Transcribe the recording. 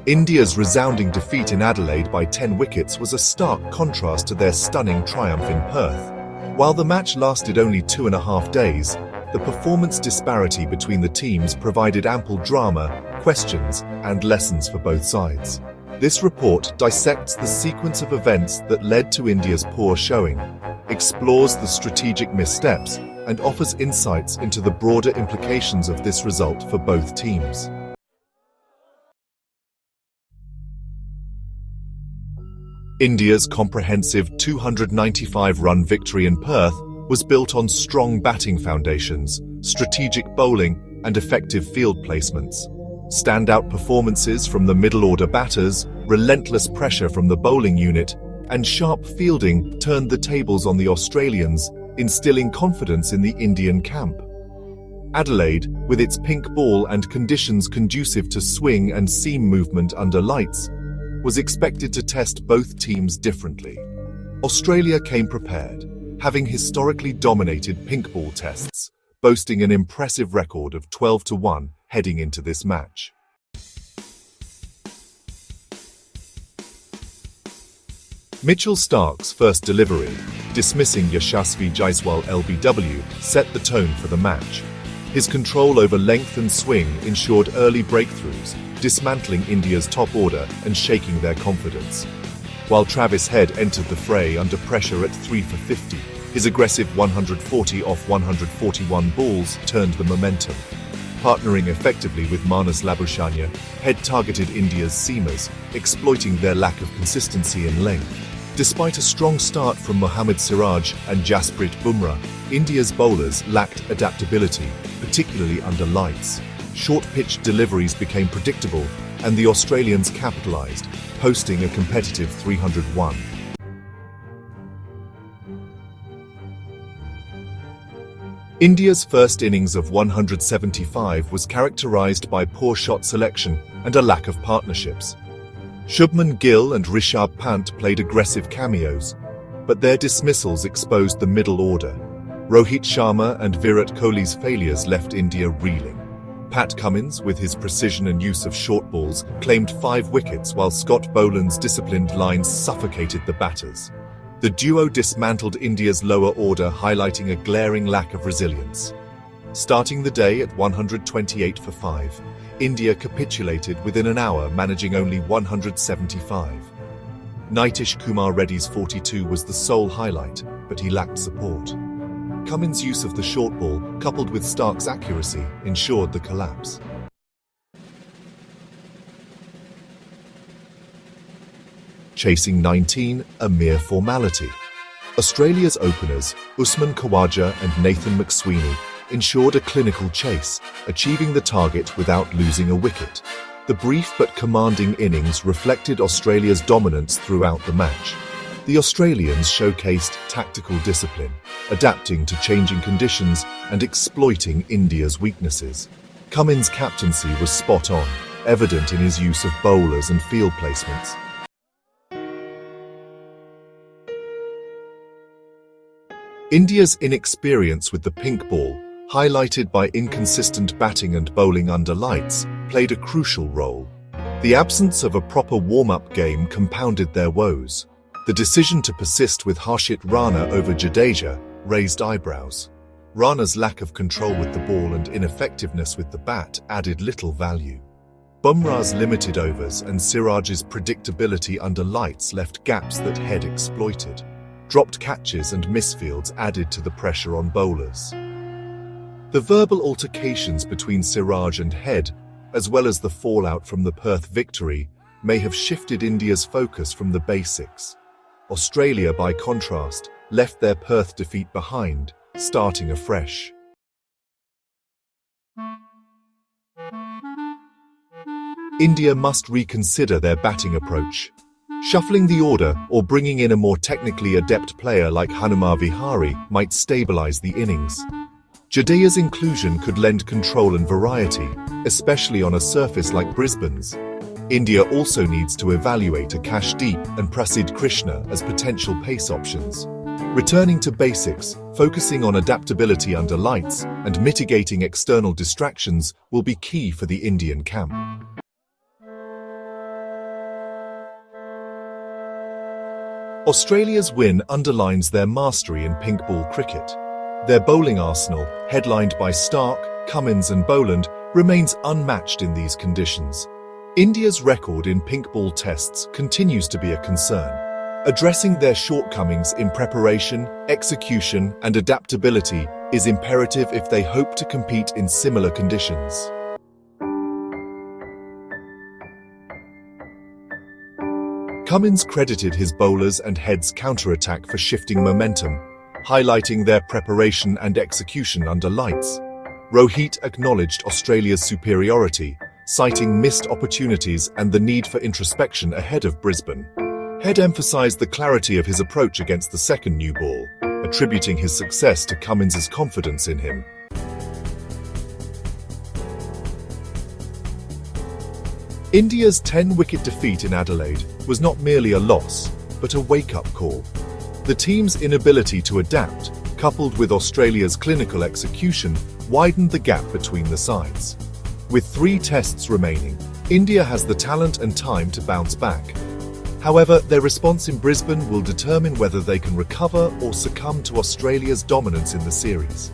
India's resounding defeat in Adelaide by 10 wickets was a stark contrast to their stunning triumph in Perth. While the match lasted only 2.5 days, the performance disparity between the teams provided ample drama, questions, and lessons for both sides. This report dissects the sequence of events that led to India's poor showing, explores the strategic missteps, and offers insights into the broader implications of this result for both teams. India's comprehensive 295-run victory in Perth was built on strong batting foundations, strategic bowling, and effective field placements. Standout performances from the middle-order batters, relentless pressure from the bowling unit, and sharp fielding turned the tables on the Australians, instilling confidence in the Indian camp. Adelaide, with its pink ball and conditions conducive to swing and seam movement under lights, was expected to test both teams differently. Australia came prepared, having historically dominated pink ball tests, boasting an impressive record of 12-1 heading into this match. Mitchell Starc's first delivery, dismissing Yashasvi Jaiswal LBW, set the tone for the match. His control over length and swing ensured early breakthroughs, dismantling India's top order and shaking their confidence. While Travis Head entered the fray under pressure at 3 for 50, his aggressive 140 off 141 balls turned the momentum. Partnering effectively with Manas Labuschagne, Head targeted India's seamers, exploiting their lack of consistency in length. Despite a strong start from Mohammad Siraj and Jasprit Bumrah, India's bowlers lacked adaptability, particularly under lights. Short-pitch deliveries became predictable, and the Australians capitalised, posting a competitive 301. India's first innings of 175 was characterised by poor shot selection and a lack of partnerships. Shubman Gill and Rishabh Pant played aggressive cameos, but their dismissals exposed the middle order. Rohit Sharma and Virat Kohli's failures left India reeling. Pat Cummins, with his precision and use of short balls, claimed 5 wickets while Scott Boland's disciplined lines suffocated the batters. The duo dismantled India's lower order, highlighting a glaring lack of resilience. Starting the day at 128 for 5, India capitulated within an hour, managing only 175. Nitish Kumar Reddy's 42 was the sole highlight, but he lacked support. Cummins' use of the short ball, coupled with Starc's accuracy, ensured the collapse. Chasing 19, a mere formality. Australia's openers, Usman Khawaja and Nathan McSweeney, ensured a clinical chase, achieving the target without losing a wicket. The brief but commanding innings reflected Australia's dominance throughout the match. The Australians showcased tactical discipline, adapting to changing conditions and exploiting India's weaknesses. Cummins' captaincy was spot on, evident in his use of bowlers and field placements. India's inexperience with the pink ball, highlighted by inconsistent batting and bowling under lights, played a crucial role. The absence of a proper warm-up game compounded their woes. The decision to persist with Harshit Rana over Jadeja raised eyebrows. Rana's lack of control with the ball and ineffectiveness with the bat added little value. Bumrah's limited overs and Siraj's predictability under lights left gaps that Head exploited. Dropped catches and misfields added to the pressure on bowlers. The verbal altercations between Siraj and Head, as well as the fallout from the Perth victory, may have shifted India's focus from the basics. Australia, by contrast, left their Perth defeat behind, starting afresh. India must reconsider their batting approach. Shuffling the order or bringing in a more technically adept player like Hanuma Vihari might stabilise the innings. Jadeja's inclusion could lend control and variety, especially on a surface like Brisbane's. India also needs to evaluate Akashdeep and Prasidh Krishna as potential pace options. Returning to basics, focusing on adaptability under lights, and mitigating external distractions will be key for the Indian camp. Australia's win underlines their mastery in pink ball cricket. Their bowling arsenal, headlined by Stark, Cummins and Boland, remains unmatched in these conditions. India's record in pink ball tests continues to be a concern. Addressing their shortcomings in preparation, execution, and adaptability is imperative if they hope to compete in similar conditions. Cummins credited his bowlers and heads counter-attack for shifting momentum, highlighting their preparation and execution under lights. Rohit acknowledged Australia's superiority, citing missed opportunities and the need for introspection ahead of Brisbane. Head emphasized the clarity of his approach against the second new ball, attributing his success to Cummins's confidence in him. India's 10-wicket defeat in Adelaide was not merely a loss, but a wake-up call. The team's inability to adapt, coupled with Australia's clinical execution, widened the gap between the sides. With 3 tests remaining, India has the talent and time to bounce back. However, their response in Brisbane will determine whether they can recover or succumb to Australia's dominance in the series.